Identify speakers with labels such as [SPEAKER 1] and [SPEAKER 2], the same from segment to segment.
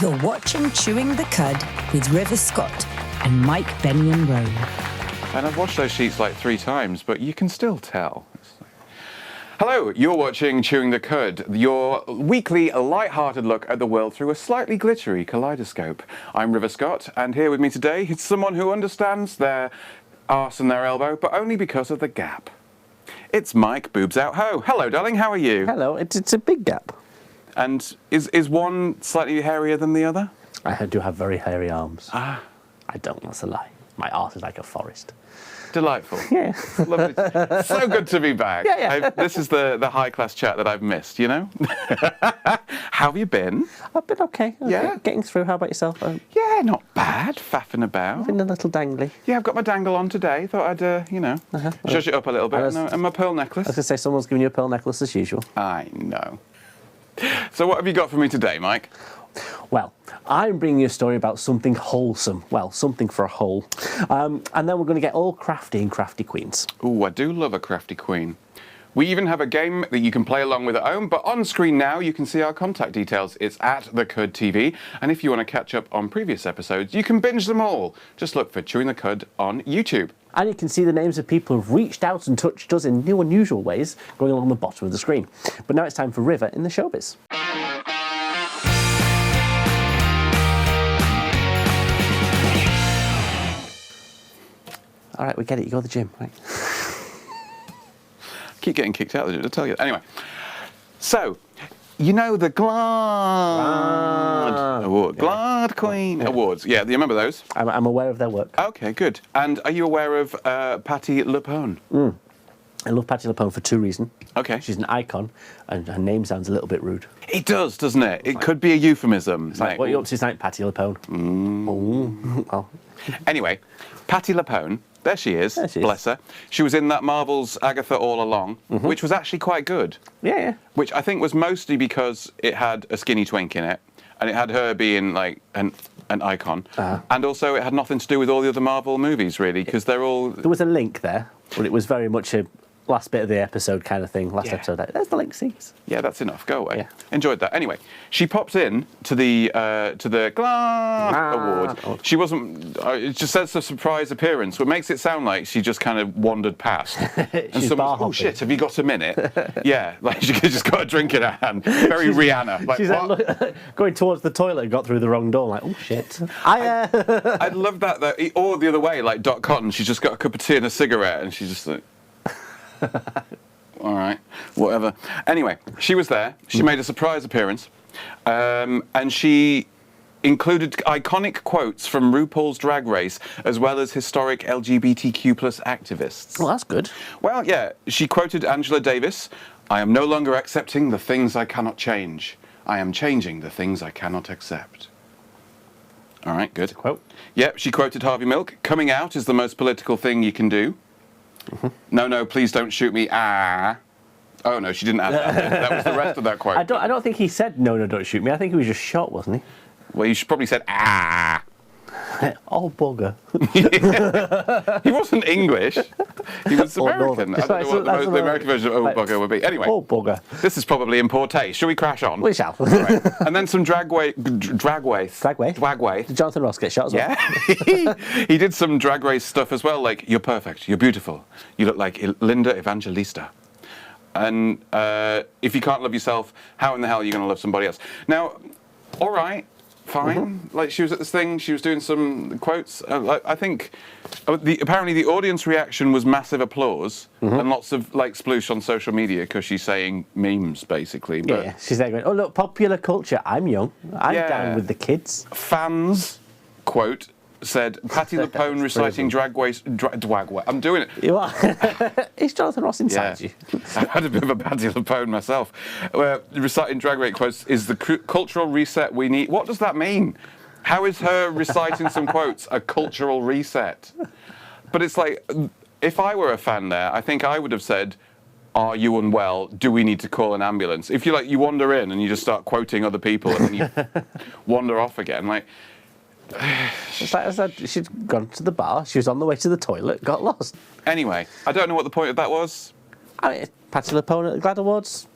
[SPEAKER 1] You're watching Chewing the Cud with River Scott and Mike Benyon Rowe.
[SPEAKER 2] And I've watched those sheets like 3 times, but you can still tell. Hello, you're watching Chewing the Cud, your weekly light-hearted look at the world through a slightly glittery kaleidoscope. I'm River Scott, and here with me today is someone who understands their arse and their elbow, but only because of the gap. It's Mike Boobs Out Ho. Hello, darling, how are you?
[SPEAKER 3] Hello, it's a big gap.
[SPEAKER 2] And is one slightly hairier than the other?
[SPEAKER 3] I do have very hairy arms.
[SPEAKER 2] Ah.
[SPEAKER 3] I don't, that's a lie. My arse is like a forest.
[SPEAKER 2] Delightful.
[SPEAKER 3] Yeah.
[SPEAKER 2] Lovely. So good to be back.
[SPEAKER 3] Yeah.
[SPEAKER 2] This is the high-class chat that I've missed, you know? How have you been?
[SPEAKER 3] I've been okay.
[SPEAKER 2] Yeah?
[SPEAKER 3] Getting through. How about yourself?
[SPEAKER 2] Yeah, not bad. Faffing about.
[SPEAKER 3] Been a little dangly.
[SPEAKER 2] Yeah, I've got my dangle on today. Thought I'd, zhuzh it up a little bit. And my pearl necklace.
[SPEAKER 3] I was going to say, someone's giving you a pearl necklace as usual.
[SPEAKER 2] I know. So what have you got for me today, Mike?
[SPEAKER 3] Well, I'm bringing you a story about something wholesome. Well, something for a whole. And then we're going to get all crafty and crafty queens.
[SPEAKER 2] Ooh, I do love a crafty queen. We even have a game that you can play along with at home, but on screen now you can see our contact details. It's at The Cud TV, and if you want to catch up on previous episodes, you can binge them all. Just look for Chewing the Cud on YouTube.
[SPEAKER 3] And you can see the names of people who've reached out and touched us in new, unusual ways going along the bottom of the screen. But now it's time for River in the showbiz. All right, we get it. You go to the gym, right?
[SPEAKER 2] Keep getting kicked out of the gym, I'll tell you. Anyway, so, you know the Glad Award, Glad Queen Awards. Yeah, do you remember those?
[SPEAKER 3] I'm aware of their work.
[SPEAKER 2] Okay, good. And are you aware of Patti LuPone?
[SPEAKER 3] I love Patti LuPone for 2 reasons.
[SPEAKER 2] Okay.
[SPEAKER 3] She's an icon, and her name sounds a little bit rude.
[SPEAKER 2] It does, doesn't it? It could be a euphemism.
[SPEAKER 3] It's like, what are you up to tonight, Patti LuPone? Oh.
[SPEAKER 2] Anyway, Patti LuPone, there she is,
[SPEAKER 3] There she is.
[SPEAKER 2] bless her. She was in that Marvel's Agatha All Along, which was actually quite good.
[SPEAKER 3] Yeah.
[SPEAKER 2] Which I think was mostly because it had a skinny twink in it, and it had her being like an icon. And also it had nothing to do with all the other Marvel movies, really, because they're all...
[SPEAKER 3] There was a link there, but it was very much a last bit of the episode kind of thing. Last episode, there's the link, see?
[SPEAKER 2] Yeah, that's enough. Go away.
[SPEAKER 3] Yeah.
[SPEAKER 2] Enjoyed that. Anyway, she popped in to the Glad Award. She wasn't. It just says a surprise appearance, which makes it sound like she just kind of wandered past.
[SPEAKER 3] She's bar
[SPEAKER 2] oh
[SPEAKER 3] hopping.
[SPEAKER 2] shit, have you got a minute? Yeah, like she just got a drink in her hand. Very Rihanna. Like,
[SPEAKER 3] She's
[SPEAKER 2] what?
[SPEAKER 3] like, going towards the toilet and got through the wrong door. Like, oh shit.
[SPEAKER 2] I love that. Or the other way, like Dot Cotton. She's just got a cup of tea and a cigarette, and she's just like. All right, whatever. Anyway, she was there. She made a surprise appearance, and she included iconic quotes from RuPaul's Drag Race, as well as historic LGBTQ+ activists.
[SPEAKER 3] Well, that's good.
[SPEAKER 2] Well, yeah, she quoted Angela Davis, "I am no longer accepting the things I cannot change. I am changing the things I cannot accept." All right, good.
[SPEAKER 3] Quote.
[SPEAKER 2] Yep, she quoted Harvey Milk, "Coming out is the most political thing you can do." No, please don't shoot me. Ah. Oh no, she didn't add that. That was the rest of that quote.
[SPEAKER 3] I don't think he said no, don't shoot me. I think he was just shot, wasn't he?
[SPEAKER 2] Well, you should probably said ah.
[SPEAKER 3] Oh bugger.
[SPEAKER 2] He wasn't English. He was American. I
[SPEAKER 3] Northern.
[SPEAKER 2] don't know what the American version of oh bugger would be. Anyway.
[SPEAKER 3] Oh bugger.
[SPEAKER 2] This is probably in poor taste. Shall we crash on?
[SPEAKER 3] We shall.
[SPEAKER 2] Right. And then some dragway.
[SPEAKER 3] Did Jonathan Ross get shot as well?
[SPEAKER 2] Yeah. He did some drag race stuff as well, like, "You're perfect, you're beautiful, you look like Linda Evangelista. And if you can't love yourself, how in the hell are you going to love somebody else?" Now, all right, fine. Like, she was at this thing, she was doing some quotes. I think apparently the audience reaction was massive applause and lots of like sploosh on social media because she's saying memes basically. But
[SPEAKER 3] Yeah. She's there going, "Oh look, popular culture. I'm young. I'm down with the kids."
[SPEAKER 2] fans, quote, said Patti LuPone reciting dragway. I'm doing it.
[SPEAKER 3] You are. Is Jonathan Ross inside you?
[SPEAKER 2] I had a bit of a Patti LuPone myself. Reciting drag race quotes is the cultural reset we need. What does that mean? How is her reciting some quotes a cultural reset? But it's like, if I were a fan there, I think I would have said, "Are you unwell? Do we need to call an ambulance?" If you wander in and you just start quoting other people and then you wander off again, like.
[SPEAKER 3] It's like I said, she'd gone to the bar, she was on the way to the toilet, got lost.
[SPEAKER 2] Anyway, I don't know what the point of that was.
[SPEAKER 3] Patti LuPone at the Glad Awards.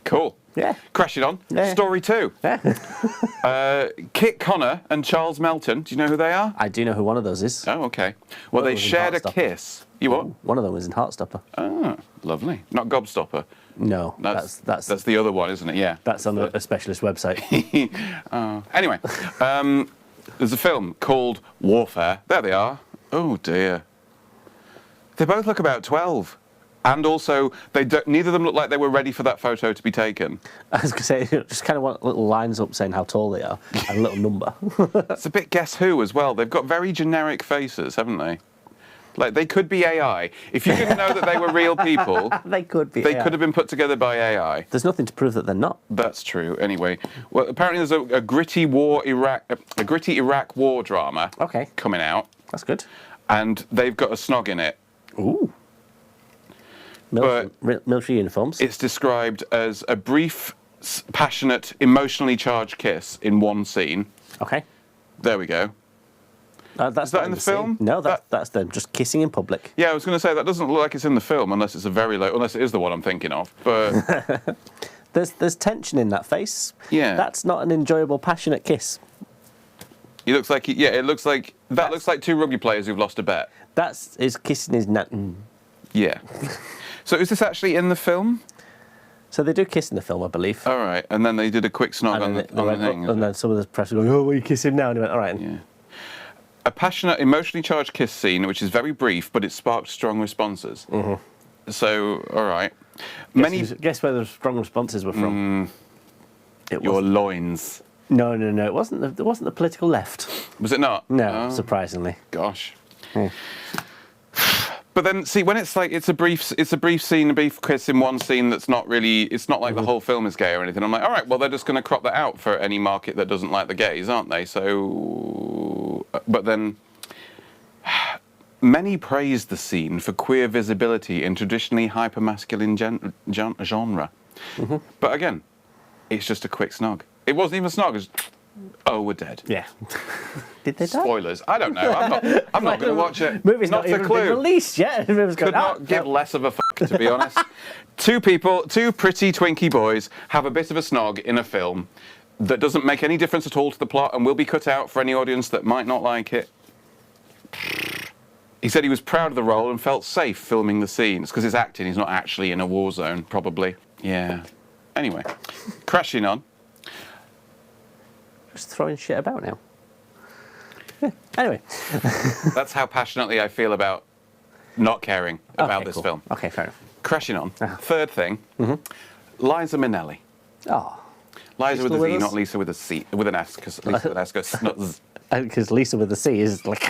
[SPEAKER 2] Cool.
[SPEAKER 3] Yeah.
[SPEAKER 2] Crashing on.
[SPEAKER 3] Yeah.
[SPEAKER 2] Story 2.
[SPEAKER 3] Yeah.
[SPEAKER 2] Kit Connor and Charles Melton. Do you know who they are?
[SPEAKER 3] I do know who one of those is.
[SPEAKER 2] Oh, okay. Well, they
[SPEAKER 3] was in
[SPEAKER 2] shared a
[SPEAKER 3] Heartstopper.
[SPEAKER 2] kiss. You what?
[SPEAKER 3] One of them was in Heartstopper.
[SPEAKER 2] Oh, lovely. Not Gobstopper.
[SPEAKER 3] No, that's
[SPEAKER 2] That's the other one, isn't it? Yeah.
[SPEAKER 3] that's on a specialist website.
[SPEAKER 2] Anyway, there's a film called Warfare. There they are. Oh dear. They both look about 12. And also, neither of them look like they were ready for that photo to be taken.
[SPEAKER 3] I was going to say, just kind of want little lines up saying how tall they are and a little number.
[SPEAKER 2] It's a bit Guess Who as well. They've got very generic faces, haven't they? Like, they could be AI. If you didn't know that they were real people,
[SPEAKER 3] They could be.
[SPEAKER 2] they could have been put together by AI.
[SPEAKER 3] There's nothing to prove that they're not.
[SPEAKER 2] That's true. Anyway, well, apparently there's a gritty Iraq war drama
[SPEAKER 3] Okay,
[SPEAKER 2] coming out,
[SPEAKER 3] that's good.
[SPEAKER 2] and they've got a snog in it.
[SPEAKER 3] Ooh. Military uniforms.
[SPEAKER 2] It's described as a brief, passionate, emotionally charged kiss in one scene.
[SPEAKER 3] Okay.
[SPEAKER 2] There we go.
[SPEAKER 3] That's
[SPEAKER 2] Is that
[SPEAKER 3] not
[SPEAKER 2] in the
[SPEAKER 3] scene.
[SPEAKER 2] film?
[SPEAKER 3] No, that's them just kissing in public.
[SPEAKER 2] Yeah, I was going to say that doesn't look like it's in the film unless it's unless it is the one I'm thinking of. But
[SPEAKER 3] There's tension in that face.
[SPEAKER 2] Yeah.
[SPEAKER 3] That's not an enjoyable, passionate kiss.
[SPEAKER 2] he looks like it looks like that looks like two rugby players who've lost a bet.
[SPEAKER 3] That's is kissing his nut.
[SPEAKER 2] Yeah. So is this actually in the film?
[SPEAKER 3] So they do kiss in the film, I believe.
[SPEAKER 2] All right, and then they did a quick snog on the thing.
[SPEAKER 3] And then some of the press were going, "Oh, will you kiss him now?" And he went, "All right."
[SPEAKER 2] Yeah. A passionate, emotionally charged kiss scene, which is very brief, but it sparked strong responses. Mm-hmm. So, all right.
[SPEAKER 3] Guess where the strong responses were from?
[SPEAKER 2] Your loins.
[SPEAKER 3] No. It wasn't the political left.
[SPEAKER 2] Was it not?
[SPEAKER 3] No,
[SPEAKER 2] Oh,
[SPEAKER 3] surprisingly.
[SPEAKER 2] gosh.
[SPEAKER 3] Yeah.
[SPEAKER 2] But then, see, when it's like it's a brief scene, a brief kiss in one scene that's not really, it's not like the whole film is gay or anything. I'm like, all right, well, they're just going to crop that out for any market that doesn't like the gays, aren't they? So, but then, many praised the scene for queer visibility in traditionally hypermasculine genre. Mm-hmm. But again, it's just a quick snog. It wasn't even a snog. It was, oh, we're dead.
[SPEAKER 3] Yeah. Did they die?
[SPEAKER 2] Spoilers. I don't know. I'm not going to watch it.
[SPEAKER 3] Movie's
[SPEAKER 2] not
[SPEAKER 3] not even
[SPEAKER 2] a clue.
[SPEAKER 3] been released yet.
[SPEAKER 2] Could not give less of a fuck, to be honest. Two pretty twinky boys have a bit of a snog in a film that doesn't make any difference at all to the plot and will be cut out for any audience that might not like it. He said he was proud of the role and felt safe filming the scenes because he's acting. He's not actually in a war zone, probably. Yeah. Anyway, crashing on.
[SPEAKER 3] Just throwing shit about now. Yeah. Anyway.
[SPEAKER 2] That's how passionately I feel about not caring about this film.
[SPEAKER 3] Okay, fair enough.
[SPEAKER 2] Crashing on. Third thing, Liza Minnelli.
[SPEAKER 3] Oh.
[SPEAKER 2] Liza with
[SPEAKER 3] Still
[SPEAKER 2] a
[SPEAKER 3] with
[SPEAKER 2] Z,
[SPEAKER 3] us?
[SPEAKER 2] not Lisa with a C, with an S, because Lisa with an S goes snuts.
[SPEAKER 3] Because Lisa with the C is like...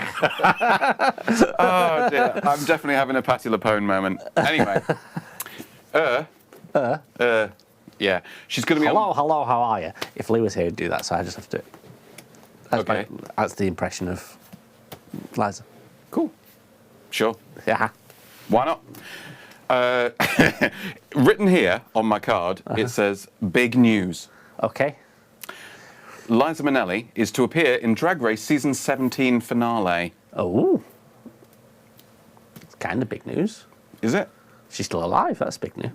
[SPEAKER 2] Oh dear, I'm definitely having a Patti LuPone moment. Anyway, yeah, she's going to be
[SPEAKER 3] Hello, how are you? If Lee was here, he'd do that, so I just have to do it.
[SPEAKER 2] Okay.
[SPEAKER 3] That's the impression of Liza.
[SPEAKER 2] Cool. Sure.
[SPEAKER 3] Yeah.
[SPEAKER 2] Why not? Written here on my card, it says big news.
[SPEAKER 3] Okay.
[SPEAKER 2] Liza Minnelli is to appear in Drag Race season 17 finale.
[SPEAKER 3] Oh. It's kind of big news.
[SPEAKER 2] Is it?
[SPEAKER 3] She's still alive, that's big news.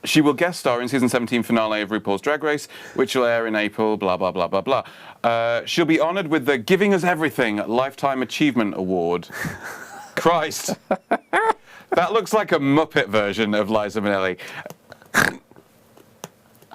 [SPEAKER 2] She will guest star in season 17 finale of RuPaul's Drag Race, which will air in April, blah, blah, blah, blah, blah. She'll be honoured with the Giving Us Everything Lifetime Achievement Award. Christ. That looks like a Muppet version of Liza Minnelli.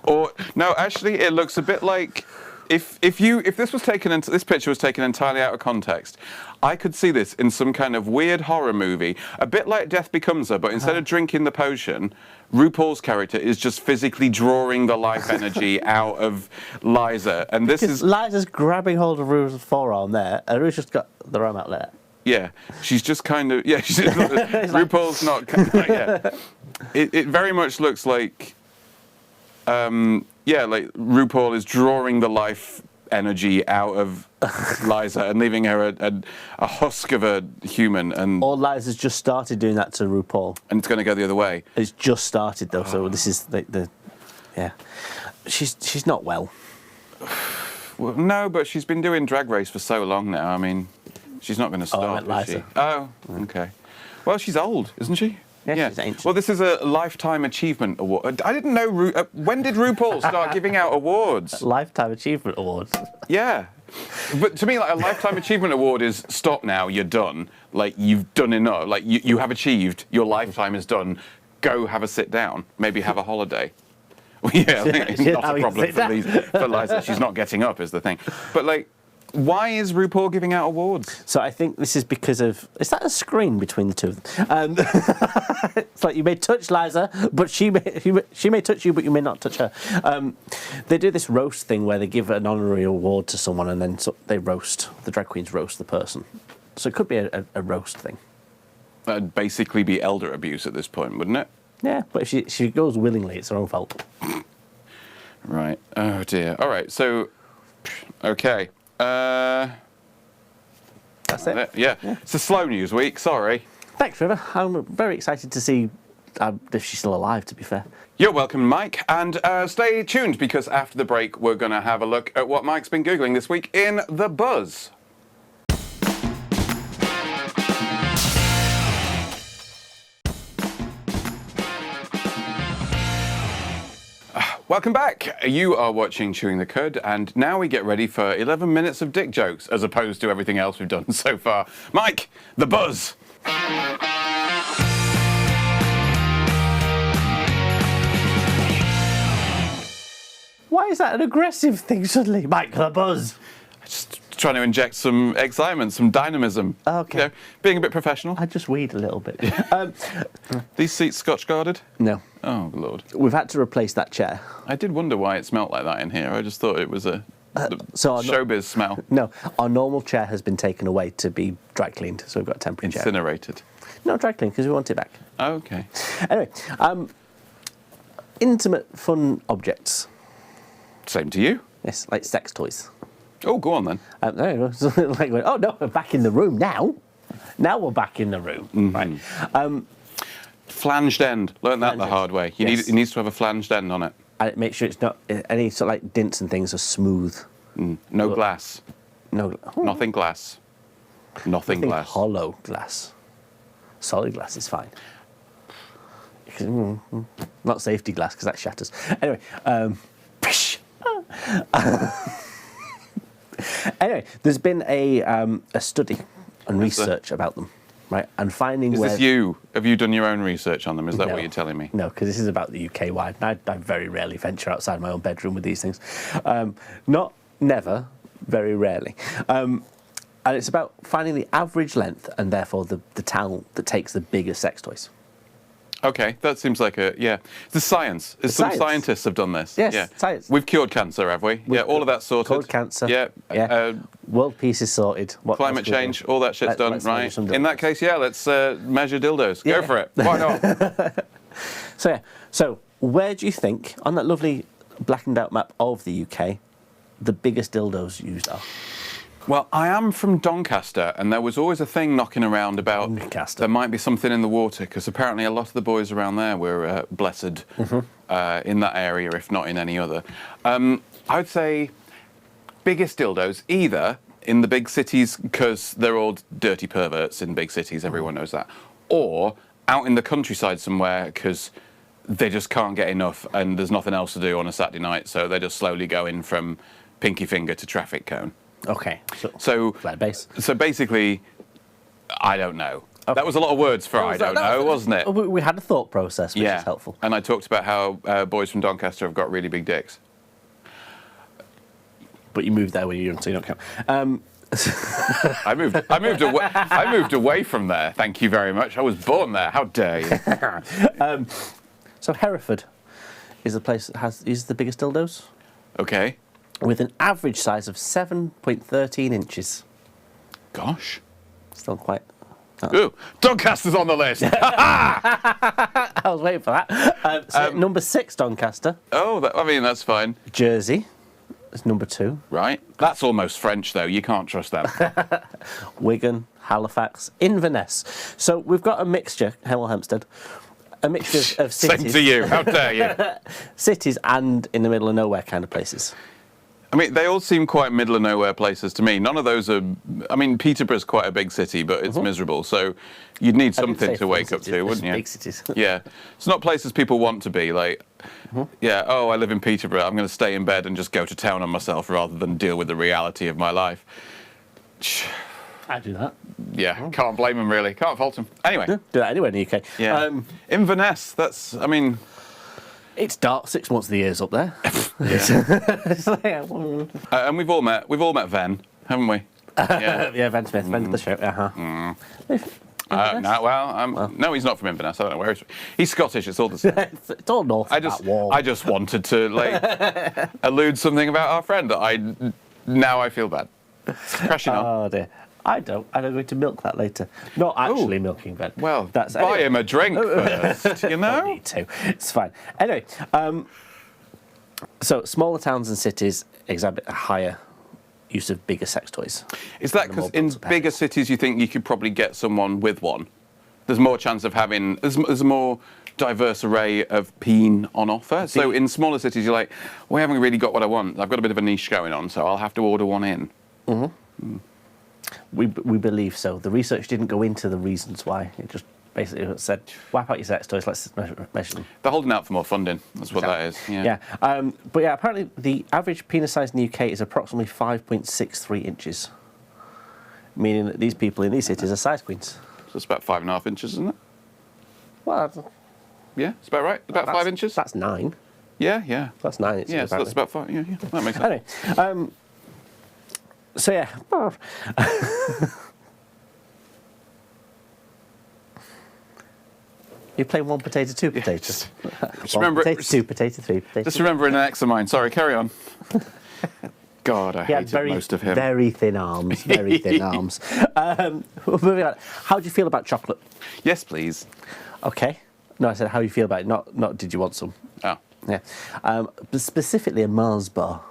[SPEAKER 2] Or, no, actually, it looks a bit like... If this picture was taken entirely out of context, I could see this in some kind of weird horror movie, a bit like Death Becomes Her, but instead of drinking the potion, RuPaul's character is just physically drawing the life energy out of Liza, and this is
[SPEAKER 3] Liza's grabbing hold of Ru's forearm there, and Ru's just got the arm out there.
[SPEAKER 2] yeah, she's just kind of she's RuPaul's not yeah. It very much looks like. Like RuPaul is drawing the life energy out of Liza and leaving her a husk of a human. And
[SPEAKER 3] Or Liza's just started doing that to RuPaul.
[SPEAKER 2] And it's going to go the other way.
[SPEAKER 3] It's just started though, so this is yeah. She's not well.
[SPEAKER 2] Well, no, but she's been doing Drag Race for so long now. I mean, she's not going to stop,
[SPEAKER 3] I meant
[SPEAKER 2] is she?
[SPEAKER 3] Liza.
[SPEAKER 2] Oh, okay. Well, she's old, isn't she?
[SPEAKER 3] Yeah, she's ancient.
[SPEAKER 2] Well, this is a Lifetime Achievement Award. I didn't know. When did RuPaul start giving out awards?
[SPEAKER 3] Lifetime Achievement Awards.
[SPEAKER 2] Yeah. But to me, like, a Lifetime Achievement Award is stop now, you're done. Like, you've done enough. Like, you have achieved. Your lifetime is done. Go have a sit down. Maybe have a holiday. Yeah, I think it's not a problem for Liza. She's not getting up is the thing. But, like, why is RuPaul giving out awards?
[SPEAKER 3] So I think this is because of... Is that a screen between the two of them? It's like you may touch Liza, but she may touch you, but you may not touch her. They do this roast thing where they give an honorary award to someone and then they roast, the drag queens roast the person. So it could be a roast thing.
[SPEAKER 2] That'd basically be elder abuse at this point, wouldn't it?
[SPEAKER 3] Yeah, but if she goes willingly, it's her own fault.
[SPEAKER 2] Right. Oh, dear. All right, so... Okay.
[SPEAKER 3] That's it.
[SPEAKER 2] Yeah. It's a slow news week, sorry.
[SPEAKER 3] Thanks, River. I'm very excited to see if she's still alive, to be fair.
[SPEAKER 2] You're welcome, Mike, and stay tuned because after the break we're going to have a look at what Mike's been Googling this week in The Buzz. Welcome back. You are watching Chewing the Cud, and now we get ready for 11 minutes of dick jokes, as opposed to everything else we've done so far. Mike, The Buzz.
[SPEAKER 3] Why is that an aggressive thing suddenly? Mike, The Buzz.
[SPEAKER 2] Just trying to inject some excitement, some dynamism.
[SPEAKER 3] Okay.
[SPEAKER 2] You know, being a bit professional.
[SPEAKER 3] I just weed a little bit.
[SPEAKER 2] These seats Scotch guarded?
[SPEAKER 3] No.
[SPEAKER 2] Oh, Lord.
[SPEAKER 3] We've had to replace that chair.
[SPEAKER 2] I did wonder why it smelt like that in here. I just thought it was the showbiz smell.
[SPEAKER 3] No, our normal chair has been taken away to be dry cleaned, so we've got a temporary chair.
[SPEAKER 2] Incinerated.
[SPEAKER 3] No, dry cleaned, because we want it back.
[SPEAKER 2] Okay.
[SPEAKER 3] Anyway, intimate fun objects.
[SPEAKER 2] Same to you.
[SPEAKER 3] Yes, like sex toys.
[SPEAKER 2] Oh, go on then.
[SPEAKER 3] There you go. Like, oh no, we're back in the room now. Now we're back in the room.
[SPEAKER 2] Mm-hmm.
[SPEAKER 3] Right.
[SPEAKER 2] Flanged end. Learned that the hard way. It needs to have a flanged end on it.
[SPEAKER 3] And make sure it's not any sort of like dints and things are smooth.
[SPEAKER 2] No glass.
[SPEAKER 3] No.
[SPEAKER 2] Nothing glass. Nothing glass.
[SPEAKER 3] Hollow glass. Solid glass is fine. Not safety glass because that shatters. Anyway. Anyway, there's been a study and research about them, right? And finding
[SPEAKER 2] Is this you? Have you done your own research on them? Is that what you're telling me?
[SPEAKER 3] No, because this is about the UK wide. I very rarely venture outside my own bedroom with these things. Not never, very rarely. And it's about finding the average length and therefore the towel that takes the biggest sex toys.
[SPEAKER 2] Okay, that seems like the science. Some scientists have done this.
[SPEAKER 3] Yes, science.
[SPEAKER 2] We've cured cancer, have we? Yeah, all of that sorted.
[SPEAKER 3] Cured cancer.
[SPEAKER 2] Yeah.
[SPEAKER 3] World peace is sorted.
[SPEAKER 2] Climate change, all that shit's done, right? In that case, let's measure dildos. Go for it. Why not?
[SPEAKER 3] So where do you think, on that lovely blackened out map of the UK, the biggest dildos used are?
[SPEAKER 2] Well, I am from Doncaster, and there was always a thing knocking around about there might be something in the water, because apparently a lot of the boys around there were blessed in that area, if not in any other. I would say biggest dildos, either in the big cities, because they're all dirty perverts in big cities, everyone knows that, or out in the countryside somewhere, because they just can't get enough, and there's nothing else to do on a Saturday night, so they just slowly go in from pinky finger to traffic cone.
[SPEAKER 3] Okay.
[SPEAKER 2] So
[SPEAKER 3] flat base.
[SPEAKER 2] So basically, I don't know. Okay. That was a lot of words for I don't know, wasn't it?
[SPEAKER 3] We had a thought process, which is helpful.
[SPEAKER 2] And I talked about how boys from Doncaster have got really big dicks.
[SPEAKER 3] But you moved there when you were young, so you don't count.
[SPEAKER 2] I moved away from there. Thank you very much. I was born there. How dare you?
[SPEAKER 3] So Hereford is the place that uses the biggest dildos.
[SPEAKER 2] Okay.
[SPEAKER 3] With an average size of 7.13 inches.
[SPEAKER 2] Gosh.
[SPEAKER 3] Still quite...
[SPEAKER 2] Ooh, Doncaster's on the list!
[SPEAKER 3] I was waiting for that. Number 6, Doncaster.
[SPEAKER 2] Oh, that's fine.
[SPEAKER 3] Jersey is number 2.
[SPEAKER 2] Right. That's almost French, though. You can't trust them.
[SPEAKER 3] Wigan, Halifax, Inverness. So we've got a mixture, Hemel Hempstead, a mixture of cities.
[SPEAKER 2] Same to you. How dare you?
[SPEAKER 3] Cities and in the middle of nowhere kind of places.
[SPEAKER 2] I mean, they all seem quite middle of nowhere places to me. None of those are. I mean, Peterborough's quite a big city, but it's miserable. So you'd need something to wake up to, wouldn't you?
[SPEAKER 3] Big cities.
[SPEAKER 2] Yeah, it's not places people want to be. Like, yeah, oh, I live in Peterborough. I'm going to stay in bed and just go to town on myself rather than deal with the reality of my life.
[SPEAKER 3] I do that.
[SPEAKER 2] Yeah, can't blame them really. Can't fault them. Anyway,
[SPEAKER 3] Do that anywhere in the UK.
[SPEAKER 2] yeah, Inverness. That's. I mean.
[SPEAKER 3] It's dark 6 months of the year's up there. It's like,
[SPEAKER 2] And we've all met Ven, haven't we?
[SPEAKER 3] yeah, Ben Smith, Ben the show.
[SPEAKER 2] No, he's not from Inverness. I don't know where he's from. He's Scottish. It's all the same.
[SPEAKER 3] It's all north.
[SPEAKER 2] I just wanted to allude something about our friend that now I feel bad. Crashing on.
[SPEAKER 3] Oh dear. I don't. I'm going to milk that later. Not actually milking Ben.
[SPEAKER 2] Well,
[SPEAKER 3] that's
[SPEAKER 2] buy him a drink first. You know.
[SPEAKER 3] Don't need to. It's fine. Anyway, so smaller towns and cities exhibit a higher use of bigger sex toys.
[SPEAKER 2] Is that because in bigger cities you think you could probably get someone with one? There's more chance of having. There's a more diverse array of peen on offer. So in smaller cities you're like, well, I haven't really got what I want. I've got a bit of a niche going on, so I'll have to order one in.
[SPEAKER 3] We believe so. The research didn't go into the reasons why. It just basically said, wipe out your sex toys, let's measure them.
[SPEAKER 2] They're holding out for more funding. That's what that is. Yeah.
[SPEAKER 3] But yeah, apparently the average penis size in the UK is approximately 5.63 inches, meaning that these people in these cities are size queens.
[SPEAKER 2] So it's about 5.5 inches, isn't it?
[SPEAKER 3] Well,
[SPEAKER 2] yeah, it's about right. About 5 inches.
[SPEAKER 3] That's 9.
[SPEAKER 2] Yeah.
[SPEAKER 3] That's 9 inches.
[SPEAKER 2] Yeah, so that's about 5. Yeah, that makes sense.
[SPEAKER 3] Anyway, so yeah. You're playing one potato, two potatoes.
[SPEAKER 2] Just remember,
[SPEAKER 3] potato, two potato, three potato.
[SPEAKER 2] Just remembering an ex of mine. Sorry, carry on. God, I hated most of him.
[SPEAKER 3] Very thin arms. Very thin arms. Moving on. How do you feel about chocolate?
[SPEAKER 2] Yes, please.
[SPEAKER 3] Okay. No, I said how you feel about it. Not did you want some?
[SPEAKER 2] Oh.
[SPEAKER 3] Yeah. Specifically a Mars bar.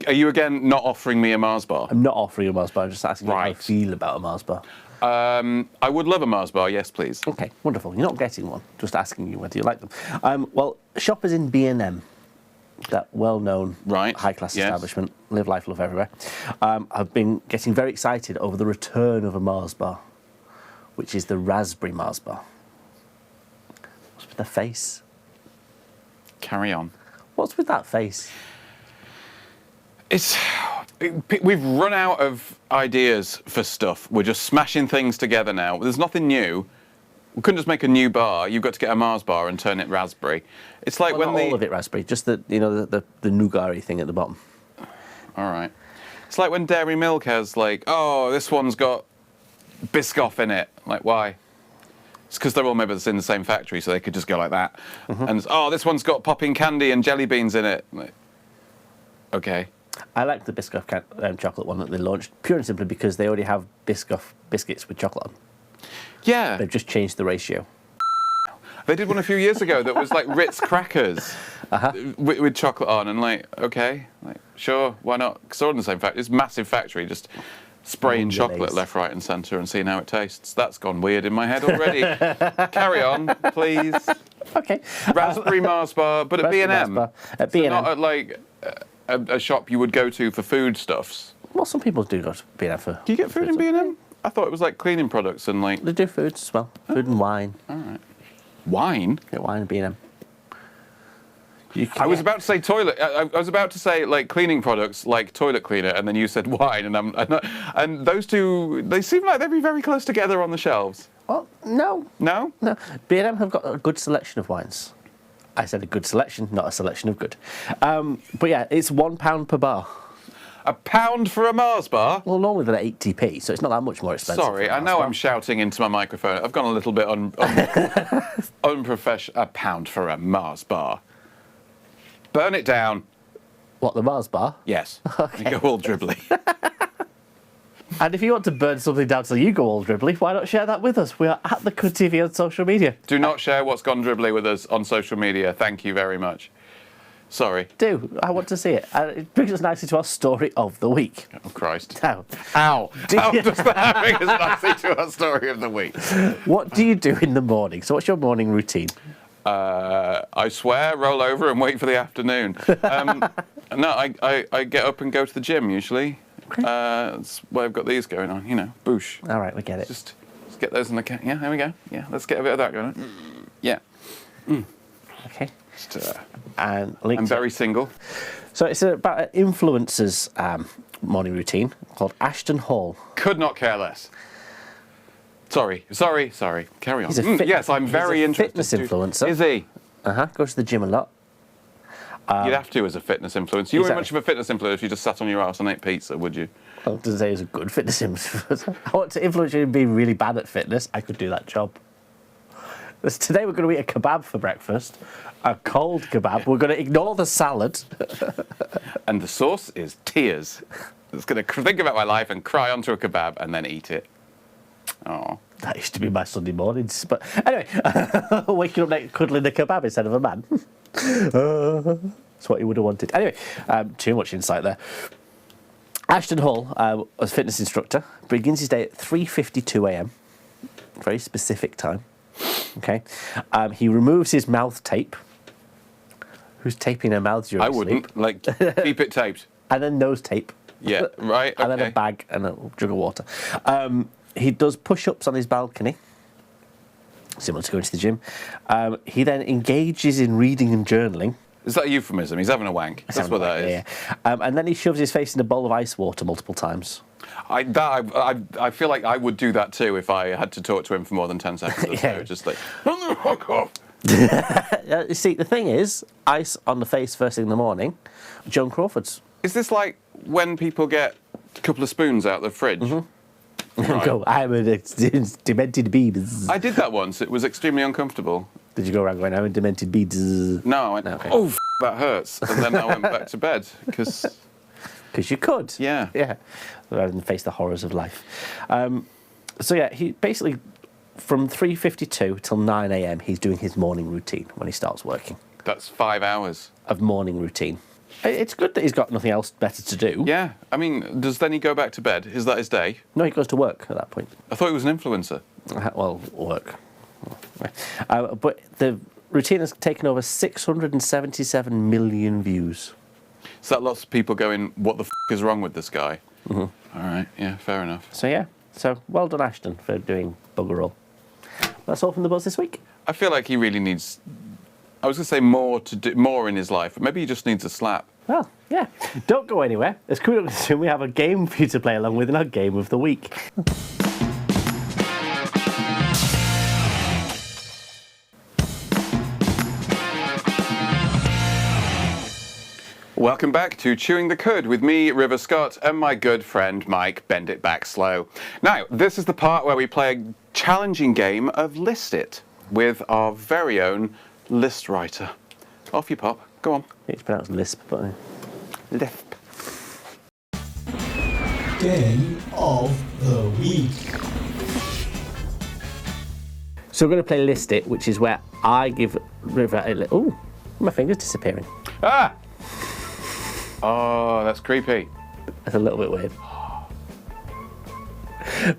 [SPEAKER 2] Are you again not offering me a Mars bar?
[SPEAKER 3] I'm not offering a Mars bar. I'm just asking how you feel about a Mars bar.
[SPEAKER 2] I would love a Mars bar. Yes, please.
[SPEAKER 3] Okay, wonderful. You're not getting one. Just asking you whether you like them. Well, shoppers in B&M, that well-known high-class establishment, live life, love everywhere, have been getting very excited over the return of a Mars bar, which is the raspberry Mars bar. What's with the face?
[SPEAKER 2] Carry on.
[SPEAKER 3] What's with that face?
[SPEAKER 2] We've run out of ideas for stuff. We're just smashing things together now. There's nothing new. We couldn't just make a new bar. You've got to get a Mars bar and turn it raspberry. It's like
[SPEAKER 3] not all of it raspberry, just the nougat-y thing at the bottom.
[SPEAKER 2] All right. It's like when dairy milk has this one's got Biscoff in it. Like, why? It's because they're all maybe in the same factory, so they could just go like that. And this one's got popping candy and jelly beans in it. Like, okay.
[SPEAKER 3] I like the Biscoff chocolate one that they launched, pure and simply because they already have Biscoff biscuits with chocolate on.
[SPEAKER 2] Yeah.
[SPEAKER 3] They've just changed the ratio.
[SPEAKER 2] They did one a few years ago that was like Ritz crackers with chocolate on, and okay, sure, why not? Because they're all in the same factory. It's a massive factory, just spraying chocolate left, right, and centre and seeing how it tastes. That's gone weird in my head already. Carry on, please.
[SPEAKER 3] Okay.
[SPEAKER 2] Raspberry Mars bar, but at B&M.
[SPEAKER 3] At B&M.
[SPEAKER 2] So not at a shop you would go to for foodstuffs.
[SPEAKER 3] Well, some people do go to B&M for.
[SPEAKER 2] Do you get food in B&M? I thought it was like cleaning products and
[SPEAKER 3] They do foods as well. Food and wine.
[SPEAKER 2] All right. Wine?
[SPEAKER 3] Get wine and B&M.
[SPEAKER 2] I was about to say toilet. I was about to say cleaning products, like toilet cleaner, and then you said wine, and those two, they seem like they'd be very close together on the shelves.
[SPEAKER 3] Well, no.
[SPEAKER 2] No?
[SPEAKER 3] No. B&M have got a good selection of wines. I said a good selection, not a selection of good. But yeah, it's £1 per bar.
[SPEAKER 2] £1 for a Mars bar?
[SPEAKER 3] Well, normally they're 80p, so it's not that much more expensive.
[SPEAKER 2] Sorry, I know I'm shouting into my microphone. I've gone a little bit unprofessional. £1 for a Mars bar. Burn it down.
[SPEAKER 3] What, the Mars bar?
[SPEAKER 2] Yes.
[SPEAKER 3] Okay.
[SPEAKER 2] You go all dribbly.
[SPEAKER 3] And if you want to burn something down so you go all dribbly, why not share that with us? We are at the Cud TV on social media.
[SPEAKER 2] Do not share what's gone dribbly with us on social media. Thank you very much. Sorry.
[SPEAKER 3] Do. I want to see it. And it brings us nicely to our story of the week.
[SPEAKER 2] Oh, Christ.
[SPEAKER 3] Now,
[SPEAKER 2] Ow. How does that bring us nicely to our story of the week?
[SPEAKER 3] What do you do in the morning? So what's your morning routine?
[SPEAKER 2] I swear, roll over and wait for the afternoon. No, I get up and go to the gym usually.
[SPEAKER 3] Okay.
[SPEAKER 2] That's why I've got these going on, you know, boosh.
[SPEAKER 3] All right, we get it.
[SPEAKER 2] Just get those in the can. Yeah, there we go. Yeah, let's get a bit of that going on. Yeah.
[SPEAKER 3] Okay.
[SPEAKER 2] Just,
[SPEAKER 3] And
[SPEAKER 2] I'm very single.
[SPEAKER 3] So it's about an influencer's morning routine called Ashton Hall.
[SPEAKER 2] Could not care less. Sorry. Carry on.
[SPEAKER 3] He's a
[SPEAKER 2] yes, I'm very interested.
[SPEAKER 3] Fitness influencer.
[SPEAKER 2] Is he?
[SPEAKER 3] Goes to the gym a lot.
[SPEAKER 2] You'd have to as a fitness influencer. You wouldn't
[SPEAKER 3] Exactly.
[SPEAKER 2] much of a fitness influencer if you just sat on your ass and ate pizza, would you?
[SPEAKER 3] Well, to say he's a good fitness influencer. I want to influence you in being really bad at fitness. I could do that job. Today we're going to eat a kebab for breakfast. A cold kebab. We're going to ignore the salad.
[SPEAKER 2] And the sauce is tears. It's going to think about my life and cry onto a kebab and then eat it. Oh.
[SPEAKER 3] That used to be my Sunday mornings. But anyway, waking up next cuddling a kebab instead of a man. That's what you would have wanted. Anyway, too much insight there. Ashton Hall, as a fitness instructor, begins his day at 3:52 a.m. Very specific time. Okay. He removes his mouth tape. Who's taping her mouth during
[SPEAKER 2] I wouldn't.
[SPEAKER 3] sleep?
[SPEAKER 2] Like, keep it taped.
[SPEAKER 3] And then nose tape.
[SPEAKER 2] Yeah, right.
[SPEAKER 3] And then a
[SPEAKER 2] Okay.
[SPEAKER 3] bag and a jug of water. He does push-ups on his balcony, similar to going to the gym. He then engages in reading and journaling.
[SPEAKER 2] Is that a euphemism? He's having a wank. That's what that is.
[SPEAKER 3] Yeah. And then he shoves his face in a bowl of ice water multiple times.
[SPEAKER 2] I feel like I would do that too if I had to talk to him for more than 10 seconds or so.
[SPEAKER 3] Yeah.
[SPEAKER 2] Just like, fuck off.
[SPEAKER 3] You see, the thing is, ice on the face first thing in the morning, Joan Crawford's.
[SPEAKER 2] Is this like when people get a couple of spoons out of the fridge?
[SPEAKER 3] Mm-hmm.
[SPEAKER 2] Right.
[SPEAKER 3] Go, I'm a demented beebs.
[SPEAKER 2] I did that once. It was extremely uncomfortable.
[SPEAKER 3] Did you go around going, I'm a demented beebs?
[SPEAKER 2] No, I went,
[SPEAKER 3] Okay.
[SPEAKER 2] oh, that hurts. And then I went back to bed because,
[SPEAKER 3] Because you could.
[SPEAKER 2] yeah.
[SPEAKER 3] Yeah. Rather than face the horrors of life. So yeah, he basically, from 3:52 till 9 a.m, he's doing his morning routine when he starts working.
[SPEAKER 2] That's 5 hours.
[SPEAKER 3] Of morning routine. It's good that he's got nothing else better to do.
[SPEAKER 2] Yeah. I mean, does then he go back to bed? Is that his day?
[SPEAKER 3] No, he goes to work at that point.
[SPEAKER 2] I thought he was an influencer.
[SPEAKER 3] Well, work. But the routine has taken over 677 million views.
[SPEAKER 2] So that lots of people going, what the is wrong with this guy? Mm-hmm. All right. Yeah, fair enough.
[SPEAKER 3] So yeah, so well done Ashton for doing bugger all. That's all from the Buzz this week.
[SPEAKER 2] I feel like he really needs, I was going to say more in his life, but maybe he just needs a slap.
[SPEAKER 3] Well, yeah. Don't go anywhere. As coming up soon, we have a game for you to play along with in our game of the week.
[SPEAKER 2] Welcome back to Chewing the Cud with me, River Scott, and my good friend Mike, Bend It Back Slow. Now, this is the part where we play a challenging game of List It with our very own list writer. Off you pop. Go on.
[SPEAKER 3] It's pronounced lisp, but
[SPEAKER 2] Lisp.
[SPEAKER 4] Game of the week.
[SPEAKER 3] so we're going to play List It, which is where I give River a little. Ooh, my finger's disappearing.
[SPEAKER 2] Ah! Oh, that's creepy.
[SPEAKER 3] That's a little bit weird.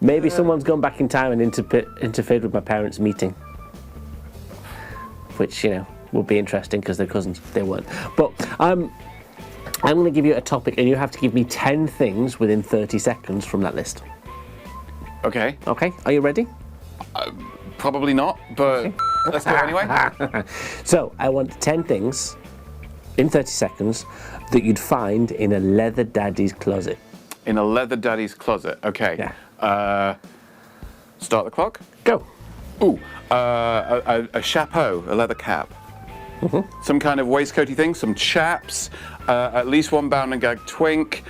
[SPEAKER 3] Maybe someone's gone back in time and interfered with my parents' meeting. Which, you know, would be interesting because they're cousins. They weren't. But I'm going to give you a topic and you have to give me 10 things within 30 seconds from that list.
[SPEAKER 2] Okay.
[SPEAKER 3] Okay? Are you ready?
[SPEAKER 2] Probably not, but let's do it anyway.
[SPEAKER 3] So, I want 10 things in 30 seconds that you'd find in a leather daddy's closet.
[SPEAKER 2] In a leather daddy's closet. Okay.
[SPEAKER 3] Yeah.
[SPEAKER 2] Start the clock.
[SPEAKER 3] Go.
[SPEAKER 2] Ooh, a chapeau, a leather cap. Mm-hmm. Some kind of waistcoaty thing, some chaps, at least one bound and gag twink,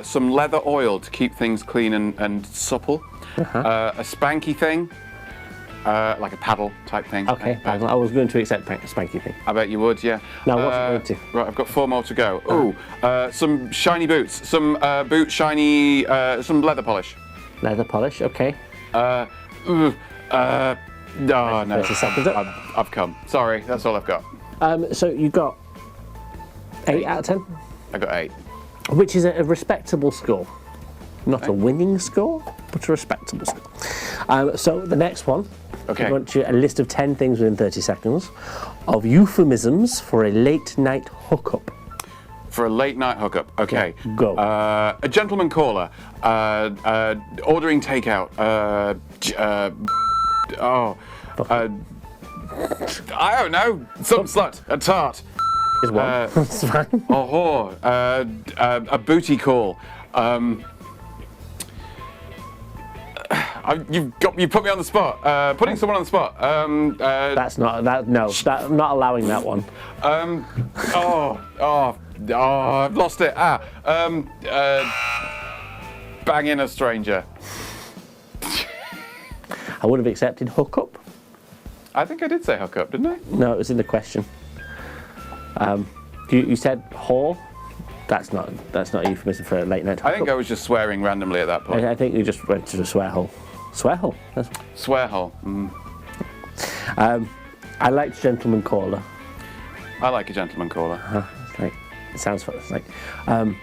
[SPEAKER 2] some leather oil to keep things clean and supple, a spanky thing, like a paddle type thing.
[SPEAKER 3] Okay, I was going to accept a spanky thing.
[SPEAKER 2] I bet you would, yeah.
[SPEAKER 3] Now, what's it going to?
[SPEAKER 2] Right, I've got 4 more to go. Ooh, some shiny boots, some shiny, some leather polish.
[SPEAKER 3] Leather polish, okay.
[SPEAKER 2] No,
[SPEAKER 3] 30 seconds up.
[SPEAKER 2] I've come. Sorry, that's all I've got.
[SPEAKER 3] So you got 8 out of 10,
[SPEAKER 2] I got 8.
[SPEAKER 3] which is a respectable score. Not a winning score, but a respectable score. So the next one
[SPEAKER 2] Okay.
[SPEAKER 3] I want you a list of 10 things within 30 seconds of euphemisms for a late night hookup.
[SPEAKER 2] For a late night hookup. Okay.
[SPEAKER 3] Yeah, go.
[SPEAKER 2] A gentleman caller. Ordering takeout. I don't know. Some slut. A tart.
[SPEAKER 3] Is one. That's fine.
[SPEAKER 2] A whore. A booty call. You put me on the spot. Putting someone on the spot.
[SPEAKER 3] That's not that. No, I'm not allowing that one.
[SPEAKER 2] I've lost it. Banging a stranger.
[SPEAKER 3] I would have accepted hookup.
[SPEAKER 2] I think I did say hook up, didn't I?
[SPEAKER 3] No, it was in the question. You said whore. That's not a euphemism for a late night hookup.
[SPEAKER 2] I think I was just swearing randomly at that point.
[SPEAKER 3] I think you just went to the swear hole. Swear hole.
[SPEAKER 2] Swear hole.
[SPEAKER 3] I liked gentleman caller.
[SPEAKER 2] I like a gentleman caller.
[SPEAKER 3] It's like, it sounds fun. It's like, are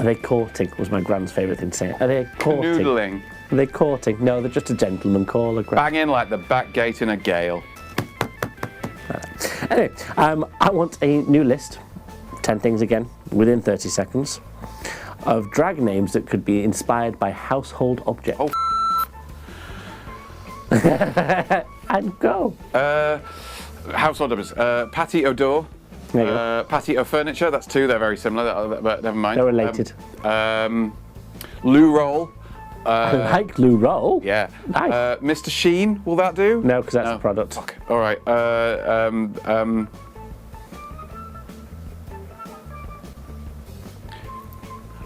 [SPEAKER 3] they courting? Was my grand's favourite thing to say. Are they courting?
[SPEAKER 2] Noodling.
[SPEAKER 3] Are they courting? No, they're just a gentleman caller.
[SPEAKER 2] Banging like the back gate in a gale.
[SPEAKER 3] Anyway, I want a new list, 10 things again, within 30 seconds, of drag names that could be inspired by household objects.
[SPEAKER 2] Oh,
[SPEAKER 3] And go.
[SPEAKER 2] household objects. Patty O'Dore.
[SPEAKER 3] There you go.
[SPEAKER 2] Patty O'Furniture. That's two. They're very similar. But never mind.
[SPEAKER 3] They're related.
[SPEAKER 2] Loo Roll.
[SPEAKER 3] I like Lou Roll.
[SPEAKER 2] Yeah.
[SPEAKER 3] Nice.
[SPEAKER 2] Mr. Sheen. Will that do?
[SPEAKER 3] No, because that's a product.
[SPEAKER 2] Fuck. All right.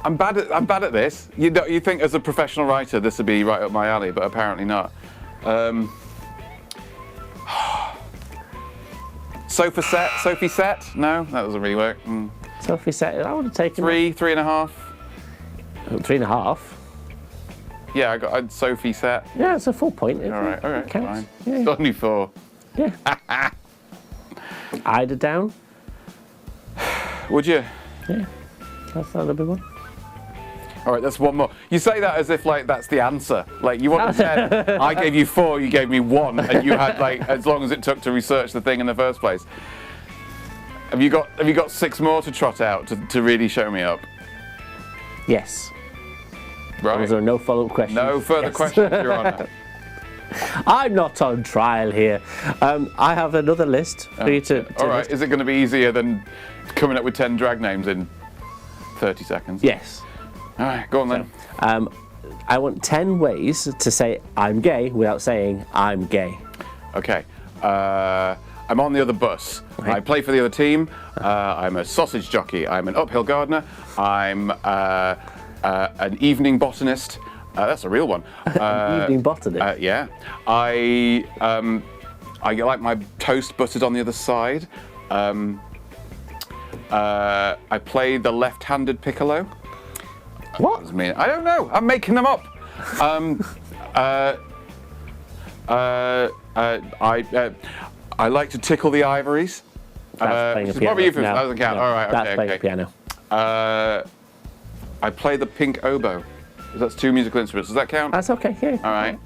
[SPEAKER 2] I'm bad at this. You think as a professional writer this would be right up my alley, but apparently not. Sophie set? No, that doesn't really work.
[SPEAKER 3] Sophie said, I would have taken
[SPEAKER 2] 3.5.
[SPEAKER 3] 3.5.
[SPEAKER 2] Yeah, I'd Sophie set.
[SPEAKER 3] Yeah, it's a full point.
[SPEAKER 2] All right,
[SPEAKER 3] It counts.
[SPEAKER 2] fine.
[SPEAKER 3] Yeah.
[SPEAKER 2] It's only 4.
[SPEAKER 3] Yeah. Ida down.
[SPEAKER 2] Would you?
[SPEAKER 3] Yeah. That's not a big one.
[SPEAKER 2] All right, that's one more. You say that as if like that's the answer. Like you wanted 10, I gave you 4, you gave me 1, and you had like as long as it took to research the thing in the first place. Have you got 6 more to trot out to really show me up?
[SPEAKER 3] Yes.
[SPEAKER 2] Right.
[SPEAKER 3] Was there no follow-up questions?
[SPEAKER 2] No further
[SPEAKER 3] Yes.
[SPEAKER 2] questions, Your Honour.
[SPEAKER 3] I'm not on trial here. I have another list for you to
[SPEAKER 2] All right.
[SPEAKER 3] list.
[SPEAKER 2] Is it going to be easier than coming up with 10 drag names in 30 seconds?
[SPEAKER 3] Yes.
[SPEAKER 2] All right, go on then.
[SPEAKER 3] I want 10 ways to say I'm gay without saying I'm gay.
[SPEAKER 2] Okay. I'm on the other bus.
[SPEAKER 3] Okay.
[SPEAKER 2] I play for the other team. I'm a sausage jockey. I'm an uphill gardener. I'm an evening botanist. That's a real one.
[SPEAKER 3] Evening botanist.
[SPEAKER 2] Yeah. I like my toast buttered on the other side. I play the left-handed piccolo.
[SPEAKER 3] What?
[SPEAKER 2] Does mean I don't know. I'm making them up. I like to tickle the ivories.
[SPEAKER 3] That's playing a
[SPEAKER 2] which is
[SPEAKER 3] piano.
[SPEAKER 2] probably euphemism.
[SPEAKER 3] No,
[SPEAKER 2] That doesn't count.
[SPEAKER 3] no,
[SPEAKER 2] All right.
[SPEAKER 3] that's
[SPEAKER 2] Okay.
[SPEAKER 3] playing
[SPEAKER 2] Okay.
[SPEAKER 3] a piano.
[SPEAKER 2] I play the pink oboe. That's 2 musical instruments. Does that count?
[SPEAKER 3] That's okay. Yeah.
[SPEAKER 2] All right.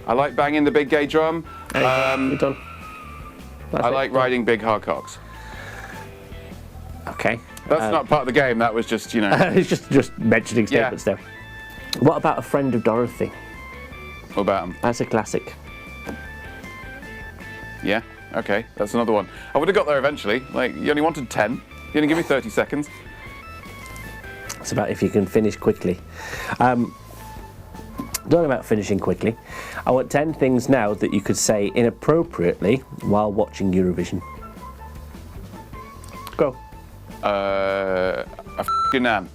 [SPEAKER 2] I like banging the big gay drum.
[SPEAKER 3] You're done. That's
[SPEAKER 2] I
[SPEAKER 3] it.
[SPEAKER 2] like riding big hard cocks.
[SPEAKER 3] Okay.
[SPEAKER 2] That's not part of the game. That was just,
[SPEAKER 3] It's just mentioning
[SPEAKER 2] Yeah.
[SPEAKER 3] statements there. What about a friend of Dorothy?
[SPEAKER 2] What about 'em?
[SPEAKER 3] That's a classic.
[SPEAKER 2] Yeah. Okay. That's another one. I would have got there eventually. Like, you only wanted 10. You only give me 30 seconds.
[SPEAKER 3] It's about if you can finish quickly. Talking about finishing quickly, I want 10 things now that you could say inappropriately while watching Eurovision. Go.
[SPEAKER 2] A f***ing nan.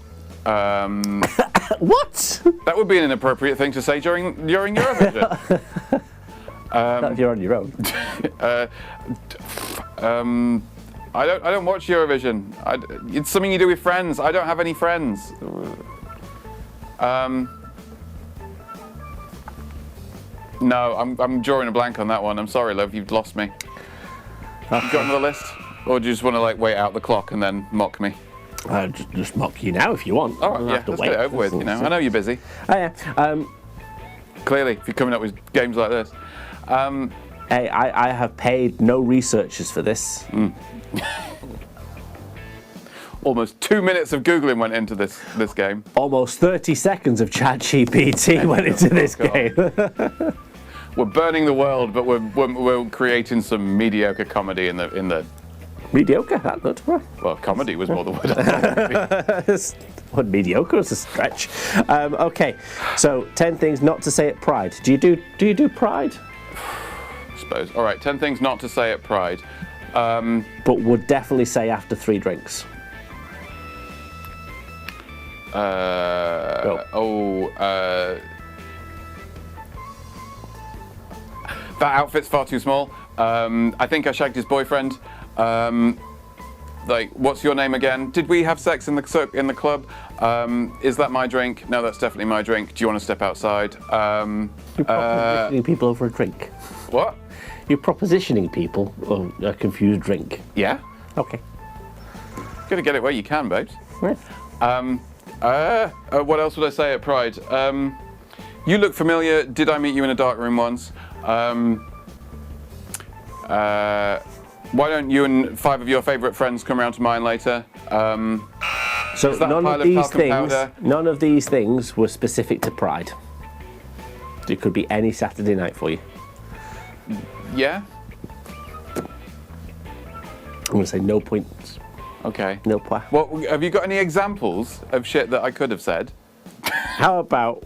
[SPEAKER 3] What?
[SPEAKER 2] That would be an inappropriate thing to say during Eurovision.
[SPEAKER 3] Not if you're on your own.
[SPEAKER 2] I don't watch Eurovision. It's something you do with friends. I don't have any friends. No, I'm drawing a blank on that one. I'm sorry, love. You've lost me. You got another list, or do you just want to like wait out the clock and then mock me?
[SPEAKER 3] Just mock you now if you want.
[SPEAKER 2] All right, yeah, let's get it over with. I know you're busy.
[SPEAKER 3] Oh, yeah.
[SPEAKER 2] Clearly, if you're coming up with games like this.
[SPEAKER 3] Hey, I have paid no researchers for this.
[SPEAKER 2] Almost 2 minutes of Googling went into this game.
[SPEAKER 3] Almost 30 seconds of ChatGPT went into this
[SPEAKER 2] God.
[SPEAKER 3] game.
[SPEAKER 2] We're burning the world, but we're creating some mediocre comedy in the.
[SPEAKER 3] Mediocre, that good.
[SPEAKER 2] Well, comedy was more the word. I thought.
[SPEAKER 3] What, mediocre is a stretch. Okay, so 10 things not to say at Pride. Do you do Pride?
[SPEAKER 2] I suppose. All right, 10 things not to say at Pride.
[SPEAKER 3] But would definitely say after 3 drinks.
[SPEAKER 2] That outfit's far too small. I think I shagged his boyfriend. Like, what's your name again? Did we have sex in the club? Is that my drink? No, that's definitely my drink. Do you want to step outside?
[SPEAKER 3] You're propositioning people over a drink.
[SPEAKER 2] What?
[SPEAKER 3] You're propositioning people over a confused drink.
[SPEAKER 2] Yeah.
[SPEAKER 3] Okay.
[SPEAKER 2] Gotta get it where you can, babes.
[SPEAKER 3] Right.
[SPEAKER 2] What else would I say at Pride? You look familiar. Did I meet you in a dark room once? Why don't you and 5 of your favourite friends come round to mine later?
[SPEAKER 3] So
[SPEAKER 2] that
[SPEAKER 3] none
[SPEAKER 2] pile
[SPEAKER 3] of
[SPEAKER 2] of
[SPEAKER 3] these
[SPEAKER 2] talcum
[SPEAKER 3] things,
[SPEAKER 2] powder?
[SPEAKER 3] none of these things were specific to Pride. It could be any Saturday night for you.
[SPEAKER 2] Yeah.
[SPEAKER 3] I'm going to say no points.
[SPEAKER 2] Okay.
[SPEAKER 3] No point.
[SPEAKER 2] What have you got any examples of shit that I could have said?
[SPEAKER 3] How about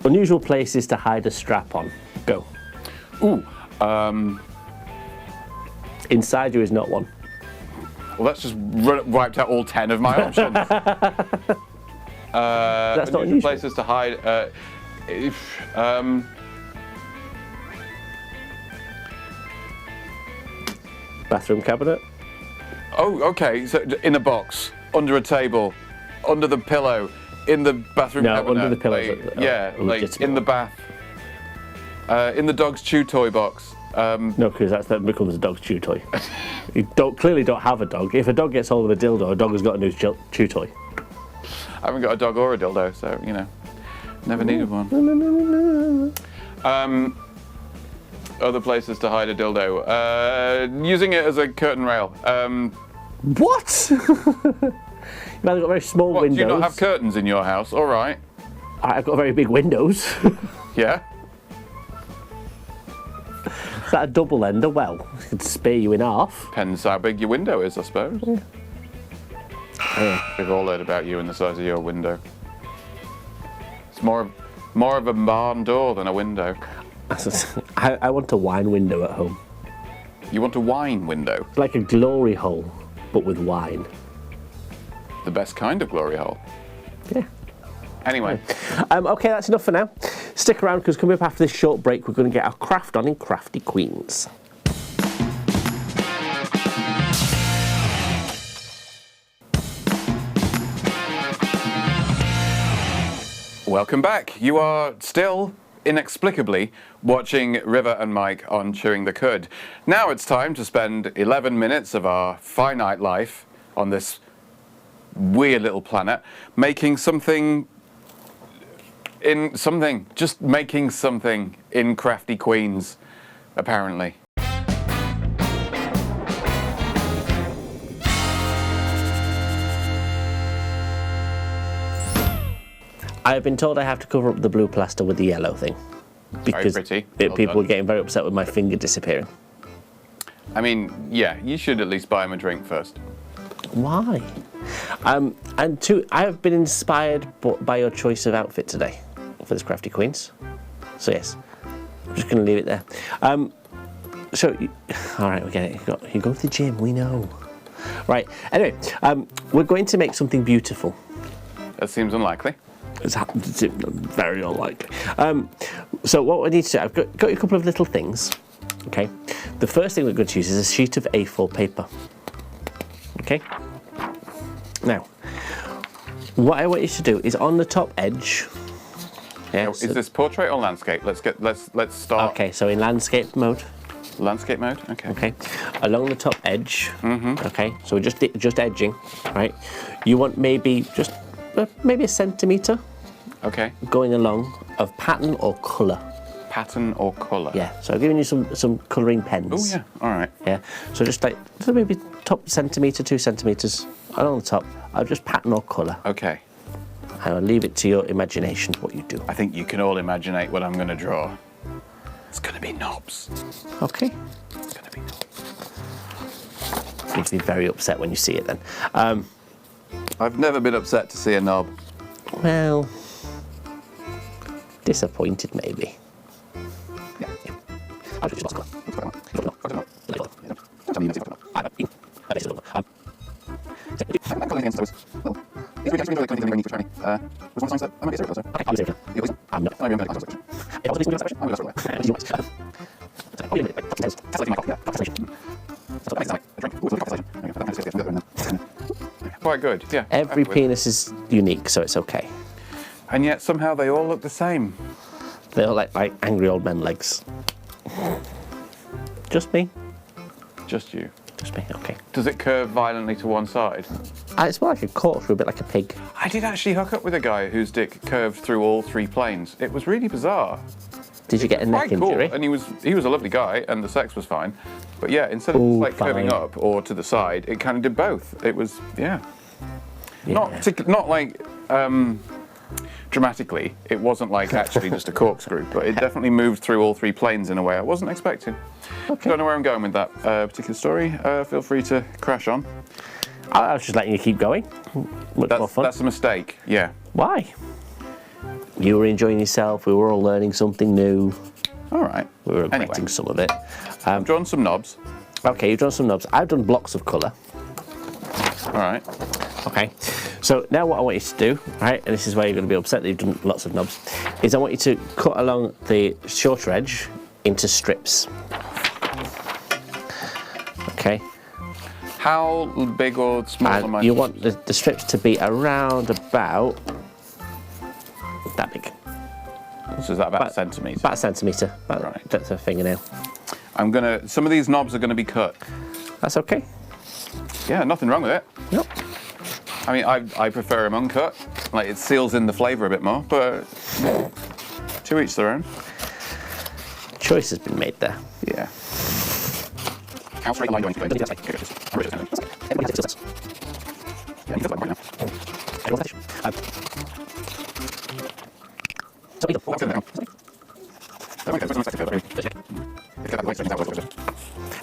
[SPEAKER 3] unusual places to hide a strap on? Go.
[SPEAKER 2] Ooh.
[SPEAKER 3] Inside you is not one.
[SPEAKER 2] Well, that's just wiped out all 10 of my options.
[SPEAKER 3] That's not
[SPEAKER 2] unusual
[SPEAKER 3] unusual.
[SPEAKER 2] places to hide.
[SPEAKER 3] Bathroom cabinet.
[SPEAKER 2] Oh, okay. So in a box, under a table, under the pillow, in the bathroom
[SPEAKER 3] No,
[SPEAKER 2] cabinet.
[SPEAKER 3] under the pillows
[SPEAKER 2] Like,
[SPEAKER 3] are
[SPEAKER 2] yeah, like
[SPEAKER 3] legitimate.
[SPEAKER 2] in the bath. In the dog's chew toy box.
[SPEAKER 3] No, because that becomes a dog's chew toy. You clearly don't have a dog. If a dog gets hold of a dildo, a dog has got a new chew toy.
[SPEAKER 2] I haven't got a dog or a dildo, so you know, never needed one. Other places to hide a dildo. Using it as a curtain rail.
[SPEAKER 3] What? You've either got very small
[SPEAKER 2] What,
[SPEAKER 3] windows.
[SPEAKER 2] do you not have curtains in your house? All right.
[SPEAKER 3] I've got very big windows.
[SPEAKER 2] Yeah.
[SPEAKER 3] Is that a double ender? Well, it could spear you in half.
[SPEAKER 2] Depends how big your window is, I suppose. We've all heard about you and the size of your window. It's more of a barn door than a window.
[SPEAKER 3] I want a wine window at home.
[SPEAKER 2] You want a wine window?
[SPEAKER 3] It's like a glory hole, but with wine.
[SPEAKER 2] The best kind of glory hole.
[SPEAKER 3] Yeah.
[SPEAKER 2] Anyway,
[SPEAKER 3] Okay, that's enough for now. Stick around because coming up after this short break, we're going to get our craft on in Crafty Queens.
[SPEAKER 2] welcome back. You are still, inexplicably, watching River and Mike on Chewing the Cud. Now it's time to spend 11 minutes of our finite life on this weird little planet making something in Crafty Queens, apparently.
[SPEAKER 3] I have been told I have to cover up the blue plaster with the yellow thing. Because
[SPEAKER 2] pretty. Well
[SPEAKER 3] people
[SPEAKER 2] done.
[SPEAKER 3] are getting very upset with my finger disappearing.
[SPEAKER 2] I mean, yeah, you should at least buy him a drink first.
[SPEAKER 3] Why? And two, I have been inspired by your choice of outfit today for this Crafty Queens. So yes, I'm just going to leave it there. All right, we get it. You go to the gym, we know. Right, anyway, we're going to make something beautiful.
[SPEAKER 2] That seems unlikely.
[SPEAKER 3] It's very unlikely. So what we need to do, I've got you a couple of little things. Okay, the first thing we're going to use is a sheet of A4 paper. Okay. Now, what I want you to do is on the top edge. Yeah,
[SPEAKER 2] Is this portrait or landscape? Let's start.
[SPEAKER 3] Okay, so in landscape mode.
[SPEAKER 2] Landscape mode. Okay.
[SPEAKER 3] Okay, along the top edge. Okay, so we're just edging, right? You want maybe a centimetre
[SPEAKER 2] Okay.
[SPEAKER 3] going along of pattern or colour.
[SPEAKER 2] pattern or colour?
[SPEAKER 3] Yeah, so I've given you some colouring pens.
[SPEAKER 2] Oh, yeah, all right.
[SPEAKER 3] Yeah, so just like maybe top centimetre, 2 centimetres, and on the top, I'll just pattern or colour.
[SPEAKER 2] Okay.
[SPEAKER 3] And I'll leave it to your imagination what you do.
[SPEAKER 2] I think you can all imaginate what I'm going to draw. It's going to be knobs.
[SPEAKER 3] Okay.
[SPEAKER 2] It's going to be knobs.
[SPEAKER 3] You'll be very upset when you see it then.
[SPEAKER 2] I've never been upset to see a knob.
[SPEAKER 3] Well, disappointed maybe.
[SPEAKER 2] Yeah.
[SPEAKER 3] I'll just lost colour.
[SPEAKER 2] Quite good, yeah.
[SPEAKER 3] Every penis is unique, so it's okay.
[SPEAKER 2] And yet somehow they all look the same.
[SPEAKER 3] They all like angry old men legs. Just me?
[SPEAKER 2] Just you.
[SPEAKER 3] Just me, okay.
[SPEAKER 2] Does it curve violently to one side?
[SPEAKER 3] It's more like a corkscrew, a bit like a pig.
[SPEAKER 2] I did actually hook up with a guy whose dick curved through all 3 planes. It was really bizarre.
[SPEAKER 3] Did you get a neck
[SPEAKER 2] Quite cool,
[SPEAKER 3] injury?
[SPEAKER 2] and he was a lovely guy, and the sex was fine. But yeah, instead of
[SPEAKER 3] Ooh,
[SPEAKER 2] just like curving
[SPEAKER 3] fine.
[SPEAKER 2] up or to the side, it kind of did both. It was
[SPEAKER 3] Yeah.
[SPEAKER 2] not like dramatically. It wasn't like actually just a corkscrew, but it definitely moved through all 3 planes in a way I wasn't expecting.
[SPEAKER 3] Okay.
[SPEAKER 2] Don't know where I'm going with that particular story. Feel free to crash on.
[SPEAKER 3] I was just letting you keep going. Much more fun.
[SPEAKER 2] That's a mistake. Yeah.
[SPEAKER 3] Why? You were enjoying yourself. We were all learning something new.
[SPEAKER 2] All right.
[SPEAKER 3] We were regretting
[SPEAKER 2] Anyway.
[SPEAKER 3] some of it.
[SPEAKER 2] I've drawn some knobs.
[SPEAKER 3] Okay, you've drawn some knobs. I've done blocks of colour.
[SPEAKER 2] All right.
[SPEAKER 3] Okay. So now what I want you to do, right, and this is where you're going to be upset that you've done lots of knobs, is I want you to cut along the shorter edge into strips. Okay.
[SPEAKER 2] How big or small am I?
[SPEAKER 3] And you want the strips to be around about that big.
[SPEAKER 2] So is that about a centimetre?
[SPEAKER 3] About a centimetre.
[SPEAKER 2] Right.
[SPEAKER 3] That's a fingernail.
[SPEAKER 2] Some of these knobs are gonna be cut.
[SPEAKER 3] That's okay.
[SPEAKER 2] Yeah, nothing wrong with it.
[SPEAKER 3] Nope.
[SPEAKER 2] I mean, I prefer them uncut. Like, it seals in the flavour a bit more, but to each their own.
[SPEAKER 3] Choice has been made there.
[SPEAKER 2] Yeah. How straight line do I need to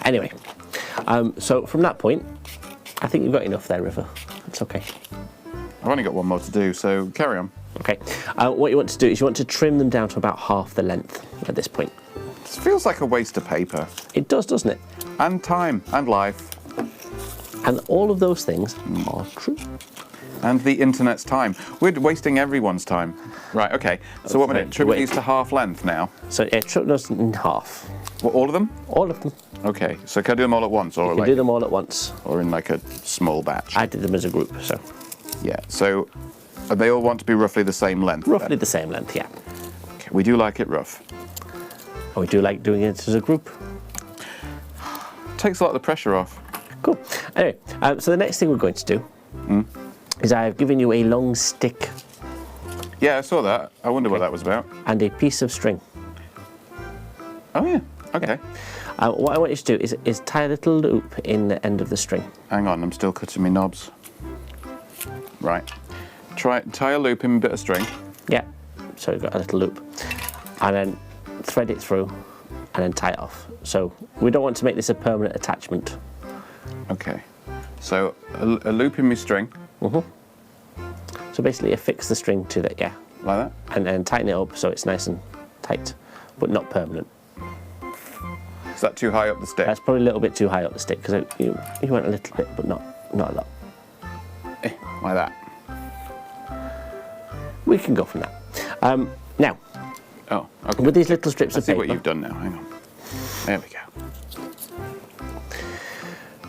[SPEAKER 3] Anyway, so from that point, I think you've got enough there, River. It's okay.
[SPEAKER 2] I've only got one more to do, so carry on.
[SPEAKER 3] Okay. What you want to do is you want to trim them down to about half the length at this point.
[SPEAKER 2] This feels like a waste of paper.
[SPEAKER 3] It does, doesn't it?
[SPEAKER 2] And time, and life,
[SPEAKER 3] And all of those things are true.
[SPEAKER 2] and the internet's time. We're wasting everyone's time. Right, okay. So what am I doing? Trim
[SPEAKER 3] Wait.
[SPEAKER 2] these to half length now?
[SPEAKER 3] So yeah, trim those in half.
[SPEAKER 2] What, all of them?
[SPEAKER 3] All of them.
[SPEAKER 2] Okay, so can I do them all at once, or
[SPEAKER 3] You can do them all at once.
[SPEAKER 2] or in like a small batch?
[SPEAKER 3] I did them as a group, so
[SPEAKER 2] Yeah. So they all want to be roughly the same length. then?
[SPEAKER 3] roughly the same length, yeah.
[SPEAKER 2] Okay, we do like it rough.
[SPEAKER 3] And we do like doing it as a group.
[SPEAKER 2] Takes a lot of the pressure off.
[SPEAKER 3] Cool. Anyway, so the next thing we're going to do is I've given you a long stick
[SPEAKER 2] Yeah, I saw that. I wonder what that was about.
[SPEAKER 3] and a piece of string.
[SPEAKER 2] Oh yeah. Okay.
[SPEAKER 3] What I want you to do is tie a little loop in the end of the string.
[SPEAKER 2] Hang on, I'm still cutting my knobs. Right. Tie a loop in a bit of string.
[SPEAKER 3] Yeah. So you've got a little loop. And then thread it through and then tie it off. So we don't want to make this a permanent attachment.
[SPEAKER 2] Okay. So a loop in my string,
[SPEAKER 3] So basically affix the string to that, yeah.
[SPEAKER 2] like that.
[SPEAKER 3] And then tighten it up so it's nice and tight, but not permanent.
[SPEAKER 2] Is that too high up the stick?
[SPEAKER 3] That's probably a little bit too high up the stick because you went a little bit, but not a lot.
[SPEAKER 2] Like that.
[SPEAKER 3] We can go from that. Now,
[SPEAKER 2] Oh, okay.
[SPEAKER 3] with these little strips
[SPEAKER 2] I
[SPEAKER 3] of
[SPEAKER 2] see
[SPEAKER 3] paper,
[SPEAKER 2] what you've done now. Hang on. There we go.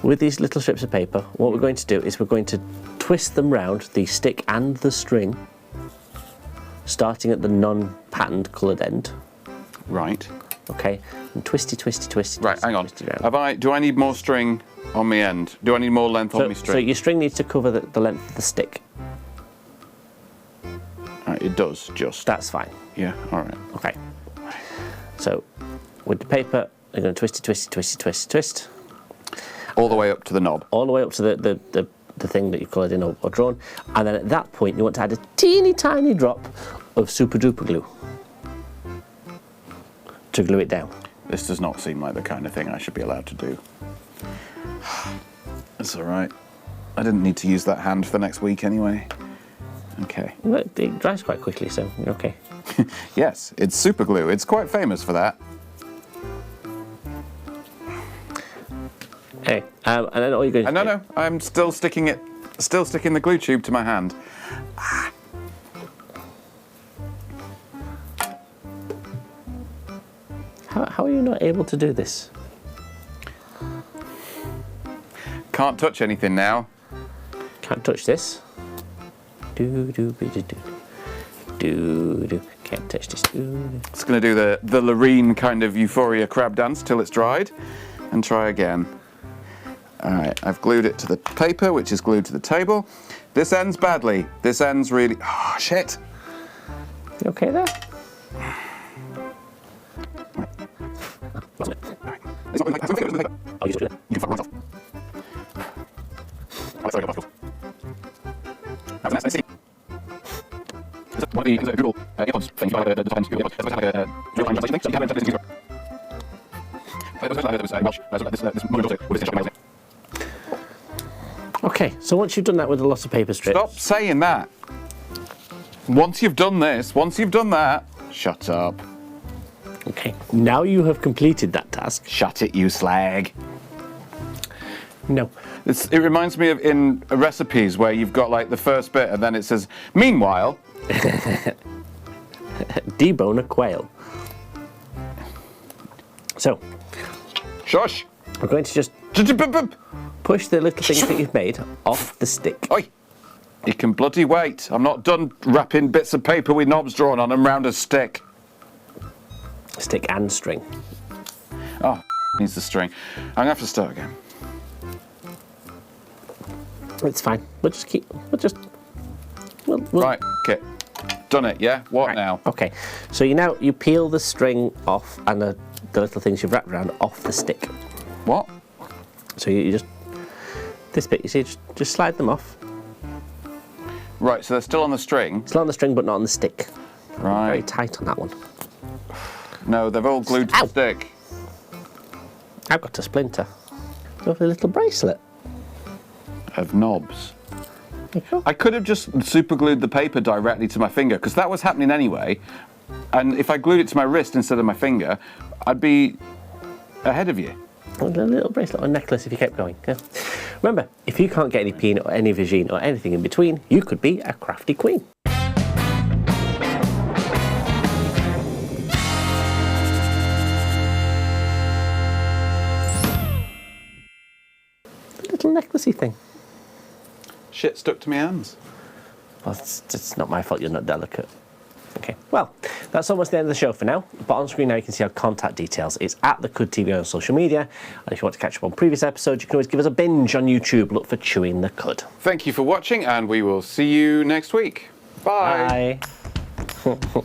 [SPEAKER 3] with these little strips of paper, what we're going to do is we're going to twist them round the stick and the string, starting at the non-patterned coloured end.
[SPEAKER 2] Right.
[SPEAKER 3] Okay, and twisty.
[SPEAKER 2] Right, hang on.
[SPEAKER 3] twisty round.
[SPEAKER 2] Do I need more string on my end? Do I need more length on my
[SPEAKER 3] So
[SPEAKER 2] string?
[SPEAKER 3] your string needs to cover the length of the stick.
[SPEAKER 2] Right, it does, just.
[SPEAKER 3] That's fine.
[SPEAKER 2] Yeah, all right.
[SPEAKER 3] Okay. So with the paper, you're going to twist it, twist it, twist it, twist it, twist.
[SPEAKER 2] All the way up to the knob.
[SPEAKER 3] All the way up to the thing that you've coloured in or drawn. And then at that point, you want to add a teeny tiny drop of super duper glue to glue it down.
[SPEAKER 2] This does not seem like the kind of thing I should be allowed to do. It's all right. I didn't need to use that hand for next week anyway. Okay.
[SPEAKER 3] Well, it dries quite quickly, so you're okay.
[SPEAKER 2] Yes, it's super glue. It's quite famous for that.
[SPEAKER 3] Okay, and then all you're going to do...
[SPEAKER 2] No, I'm still sticking the glue tube to my hand.
[SPEAKER 3] How are you not able to do this?
[SPEAKER 2] Can't touch anything now.
[SPEAKER 3] Can't touch this. Do. Can't touch this.
[SPEAKER 2] It's going to do the Loreen kind of euphoria crab dance till it's dried, and try again. All right, I've glued it to the paper, which is glued to the table. This ends badly. This ends really... Oh, shit.
[SPEAKER 3] You okay there? Oh, you do that.
[SPEAKER 2] You can fuck right off. One of the Google earpods things, the Times Google earpods, there's like a real-time translation thing, so you can't translate this user.
[SPEAKER 3] Okay, so once you've done that with a lot of paper strips...
[SPEAKER 2] Stop saying that. Once you've done this, once you've done that, shut up.
[SPEAKER 3] Okay, now you have completed that task.
[SPEAKER 2] Shut it, you slag.
[SPEAKER 3] No.
[SPEAKER 2] It reminds me of in recipes where you've got like the first bit and then it says, meanwhile.
[SPEAKER 3] Debone a quail. So.
[SPEAKER 2] Shush.
[SPEAKER 3] We're going to just push the little things that you've made off the stick.
[SPEAKER 2] Oi. You can bloody wait. I'm not done wrapping bits of paper with knobs drawn on them round a stick.
[SPEAKER 3] Stick and string.
[SPEAKER 2] Oh, needs the string. I'm gonna have to start again.
[SPEAKER 3] It's fine. We'll
[SPEAKER 2] Right, okay. Done it, yeah? What
[SPEAKER 3] right.
[SPEAKER 2] now?
[SPEAKER 3] Okay. So you peel the string off and the little things you've wrapped around off the stick.
[SPEAKER 2] What?
[SPEAKER 3] So you just, this bit, you see, just slide them off.
[SPEAKER 2] Right, so they're still on the string?
[SPEAKER 3] Still on the string, but not on the stick.
[SPEAKER 2] Right.
[SPEAKER 3] Very tight on that one.
[SPEAKER 2] No, they're all glued to the stick.
[SPEAKER 3] I've got a splinter. Lovely little bracelet.
[SPEAKER 2] Of knobs.
[SPEAKER 3] There you go.
[SPEAKER 2] I could have just super glued the paper directly to my finger, because that was happening anyway. And if I glued it to my wrist instead of my finger, I'd be ahead of you.
[SPEAKER 3] A little bracelet or necklace if you kept going. Yeah. Remember, if you can't get any Peen or any Vigine or anything in between, you could be a crafty queen. Little necklacey thing.
[SPEAKER 2] Shit stuck to my hands.
[SPEAKER 3] Well, it's not my fault you're not delicate. Okay, well, that's almost the end of the show for now. But on screen now you can see our contact details. It's at the Cud TV on social media. And if you want to catch up on previous episodes, you can always give us a binge on YouTube. Look for Chewing the Cud.
[SPEAKER 2] Thank you for watching, and we will see you next week. Bye.
[SPEAKER 3] Bye.